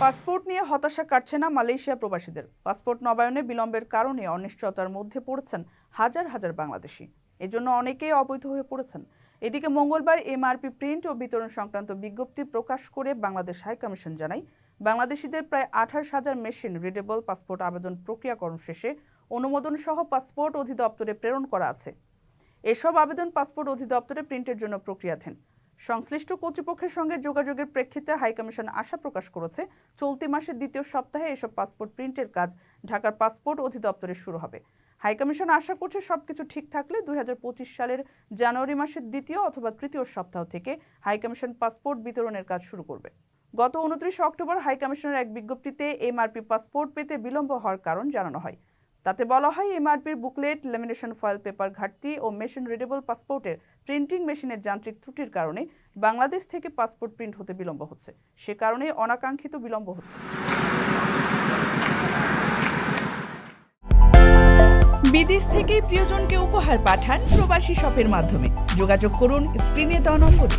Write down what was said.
Passport নিয়ে হতাশা কাটছে না মালয়েশিয়া প্রবাসীদের। পাসপোর্ট নবায়নে বিলম্বের কারণে অনিশ্চয়তার মধ্যে পড়েছেন হাজার হাজার বাংলাদেশি। এজন্য অনেকেই অবৈধ হয়ে পড়েছেন। এদিকে মঙ্গলবার এমআরপি প্রিন্ট ও বিতরণ সংক্রান্ত বিজ্ঞপ্তি প্রকাশ করে বাংলাদেশ হাইকমিশন জানায়, বাংলাদেশিদের প্রায় 28,000 মেশিন রিডেবল পাসপোর্ট আবেদন প্রক্রিয়াকরণ শেষে অনুমোদন সহ পাসপোর্ট অধিদপ্তরে প্রেরণ করা আছে। এসব আবেদন পাসপোর্ট অধিদপ্তরে প্রিন্টের জন্য প্রক্রিয়াধীন। সংশ্লিষ্ট কর্তৃপক্ষের সঙ্গে যোগাযোগের প্রেক্ষিতে হাইকমিশন আশা প্রকাশ করেছে, চলতি মাসের দ্বিতীয় সপ্তাহে এসব পাসপোর্ট প্রিন্টের কাজ ঢাকার পাসপোর্ট অধিদপ্তরে শুরু হবে। হাইকমিশন আশা করছে সবকিছু ঠিক থাকলে 2025 সালের জানুয়ারি মাসের দ্বিতীয় অথবা তৃতীয় সপ্তাহ থেকে হাইকমিশন পাসপোর্ট বিতরণের কাজ শুরু করবে। গত 29 অক্টোবর হাইকমিশনের এক বিজ্ঞপ্তিতে এমআরপি পাসপোর্ট পেতে বিলম্ব হওয়ার কারণ জানানো হয়। তাতে বলা হয়, এমআরপির বুকলেট, ল্যামিনেশন ফয়েল পেপার ঘাটতি ও মেশিন রিডেবল পাসপোর্টের প্রিন্টিং মেশিনের যান্ত্রিক ত্রুটির কারণে বাংলাদেশ থেকে পাসপোর্ট প্রিন্ট হতে বিলম্ব হচ্ছে। সে কারণে অনাকাঙ্ক্ষিত বিলম্ব হচ্ছে। বিদেশ থেকে প্রিয়জনকে উপহার পাঠান প্রবাসী শপের মাধ্যমে। যোগাযোগ করুন স্ক্রিনে দেওয়া নম্বরে।